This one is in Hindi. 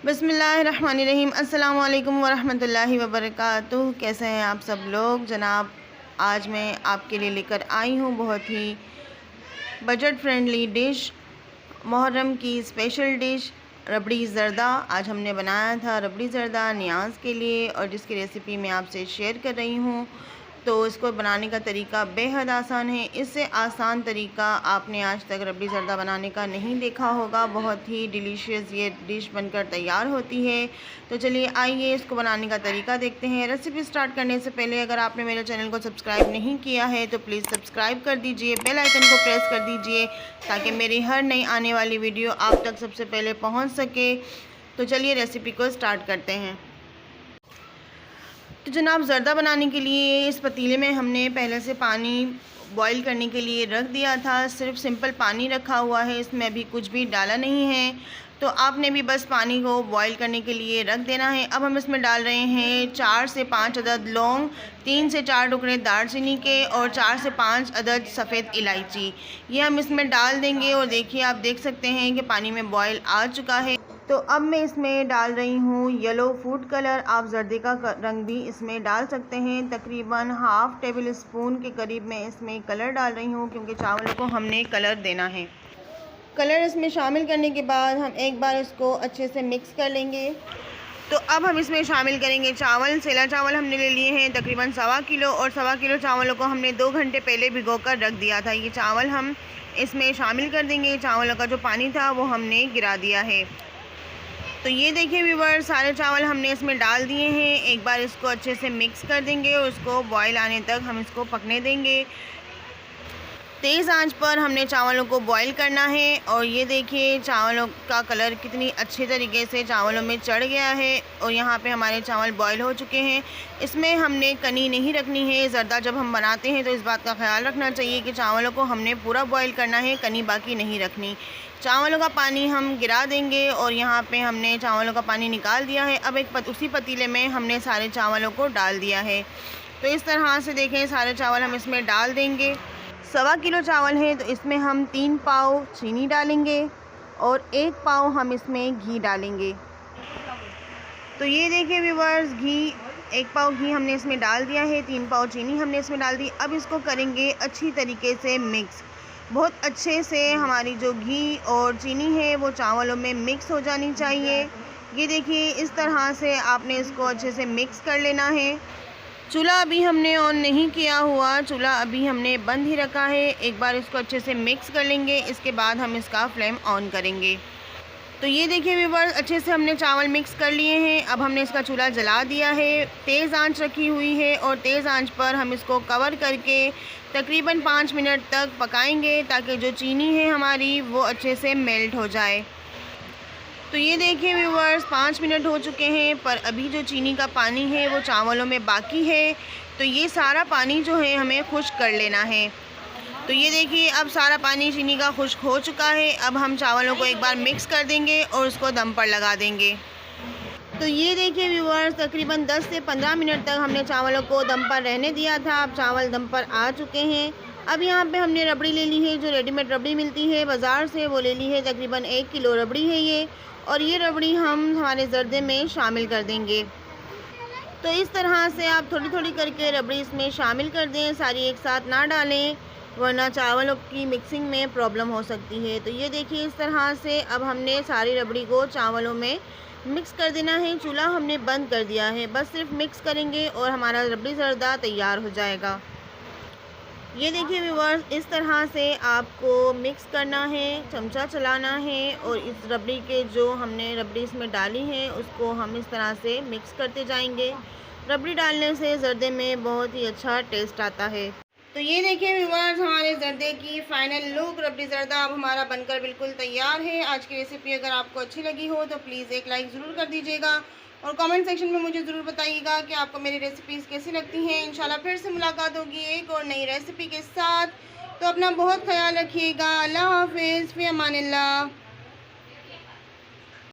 बिस्मिल्लाहिर्रहमानिर्रहीम। अस्सलाम वालेकुम वरहमतुल्लाहि वबरकातुहू। कैसे हैं आप सब लोग जनाब। आज मैं आपके लिए लेकर आई हूँ बहुत ही बजट फ्रेंडली डिश, मुहर्रम की स्पेशल डिश रबड़ी ज़रदा। आज हमने बनाया था रबड़ी ज़रदा नियाज़ के लिए, और जिसकी रेसिपी मैं आपसे शेयर कर रही हूँ। तो इसको बनाने का तरीका बेहद आसान है। इससे आसान तरीका आपने आज तक रबड़ी ज़रदा बनाने का नहीं देखा होगा। बहुत ही डिलीशियस ये डिश बनकर तैयार होती है। तो चलिए आइए इसको बनाने का तरीका देखते हैं। रेसिपी स्टार्ट करने से पहले अगर आपने मेरे चैनल को सब्सक्राइब नहीं किया है तो प्लीज़ सब्सक्राइब कर दीजिए, बेल आइकन को प्रेस कर दीजिए ताकि मेरी हर नई आने वाली वीडियो आप तक सबसे पहले पहुँच सके। तो चलिए रेसिपी को स्टार्ट करते हैं। तो जनाब, ज़रदा बनाने के लिए इस पतीले में हमने पहले से पानी बॉईल करने के लिए रख दिया था। सिर्फ सिंपल पानी रखा हुआ है, इसमें अभी कुछ भी डाला नहीं है। तो आपने भी बस पानी को बॉईल करने के लिए रख देना है। अब हम इसमें डाल रहे हैं 4 से 5 अदद लौंग, 3 से 4 टुकड़े दालचीनी के और 4 से 5 अदद सफ़ेद इलायची। ये हम इसमें डाल देंगे। और देखिए, आप देख सकते हैं कि पानी में बॉईल आ चुका है। तो अब मैं इसमें डाल रही हूँ येलो फूड कलर। आप जर्दे का रंग भी इसमें डाल सकते हैं। तकरीबन हाफ़ टेबल स्पून के करीब मैं इसमें कलर डाल रही हूँ, क्योंकि चावलों को हमने कलर देना है। कलर इसमें शामिल करने के बाद हम एक बार इसको अच्छे से मिक्स कर लेंगे। तो अब हम इसमें शामिल करेंगे चावल। सेला चावल हमने ले लिए हैं तकरीबन 1.25 किलो, और 1.25 किलो चावलों को हमने 2 घंटे पहले भिगोकर रख दिया था। ये चावल हम इसमें शामिल कर देंगे। चावलों का जो पानी था वो हमने गिरा दिया है। तो ये देखिए व्यूअर्स, सारे चावल हमने इसमें डाल दिए हैं। एक बार इसको अच्छे से मिक्स कर देंगे और इसको बॉईल आने तक हम इसको पकने देंगे। तेज़ आंच पर हमने चावलों को बॉईल करना है। और ये देखिए चावलों का कलर कितनी अच्छे तरीके से चावलों में चढ़ गया है। और यहाँ पे हमारे चावल बॉईल हो चुके हैं। इसमें हमने कनी नहीं रखनी है। ज़रदा जब हम बनाते हैं तो इस बात का ख्याल रखना चाहिए कि चावलों को हमने पूरा बॉईल करना है, कनी बाकी नहीं रखनी। चावलों का पानी हम गिरा देंगे और यहाँ पे हमने चावलों का पानी निकाल दिया है। अब उसी पतीले में हमने सारे चावलों को डाल दिया है। तो इस तरह से देखें, सारे चावल हम इसमें डाल देंगे। 1.25 किलो चावल है तो इसमें हम 3 पाव चीनी डालेंगे और 1 पाव हम इसमें घी डालेंगे। तो ये देखिए व्यूअर्स, घी 1 पाव घी हमने इसमें डाल दिया है, 3 पाव चीनी हमने इसमें डाल दी। अब इसको करेंगे अच्छी तरीके से मिक्स। बहुत अच्छे से हमारी जो घी और चीनी है वो चावलों में मिक्स हो जानी चाहिए। ये देखिए, इस तरह से आपने इसको अच्छे से मिक्स कर लेना है। चूल्हा अभी हमने ऑन नहीं किया हुआ, चूल्हा अभी हमने बंद ही रखा है। एक बार इसको अच्छे से मिक्स कर लेंगे, इसके बाद हम इसका फ्लेम ऑन करेंगे। तो ये देखिए व्यूअर्स, अच्छे से हमने चावल मिक्स कर लिए हैं। अब हमने इसका चूल्हा जला दिया है, तेज़ आंच रखी हुई है, और तेज़ आंच पर हम इसको कवर करके तकरीबन 5 मिनट तक पकाएंगे ताकि जो चीनी है हमारी वो अच्छे से मेल्ट हो जाए। तो ये देखिए व्यूअर्स, 5 मिनट हो चुके हैं, पर अभी जो चीनी का पानी है वो चावलों में बाकी है। तो ये सारा पानी जो है हमें खुश्क कर लेना है। तो ये देखिए, अब सारा पानी चीनी का खुश्क हो चुका है। अब हम चावलों को एक बार मिक्स कर देंगे और उसको दम पर लगा देंगे। तो ये देखिए व्यूअर्स, तकरीबन 10 से 15 मिनट तक हमने चावलों को दम पर रहने दिया था। अब चावल दम पर आ चुके हैं। अब यहाँ पे हमने रबड़ी ले ली है, जो रेडीमेड रबड़ी मिलती है बाज़ार से, वो ले ली है। तकरीबन 1 किलो रबड़ी है ये, और ये रबड़ी हम हमारे ज़रदे में शामिल कर देंगे। तो इस तरह से आप थोड़ी थोड़ी करके रबड़ी इसमें शामिल कर दें, सारी एक साथ ना डालें, वरना चावलों की मिक्सिंग में प्रॉब्लम हो सकती है। तो ये देखिए, इस तरह से अब हमने सारी रबड़ी को चावलों में मिक्स कर देना है। चूल्हा हमने बंद कर दिया है, बस सिर्फ मिक्स करेंगे और हमारा रबड़ी ज़रदा तैयार हो जाएगा। ये देखिए व्यूअर्स, इस तरह से आपको मिक्स करना है, चमचा चलाना है, और इस रबड़ी के जो हमने रबड़ी इसमें डाली है उसको हम इस तरह से मिक्स करते जाएंगे। रबड़ी डालने से ज़रदे में बहुत ही अच्छा टेस्ट आता है। तो ये देखिए व्यूअर्स, हमारे ज़रदे की फ़ाइनल लुक रबड़ी ज़रदा अब हमारा बनकर बिल्कुल तैयार है। आज की रेसिपी अगर आपको अच्छी लगी हो तो प्लीज़ एक लाइक ज़रूर कर दीजिएगा, और कमेंट सेक्शन में मुझे ज़रूर बताइएगा कि आपको मेरी रेसिपीज़ कैसी लगती हैं। इंशाल्लाह फिर से मुलाकात होगी एक और नई रेसिपी के साथ। तो अपना बहुत ख्याल रखिएगा। अल्लाह हाफ़िज़, फ़ी अमानिल्लाह।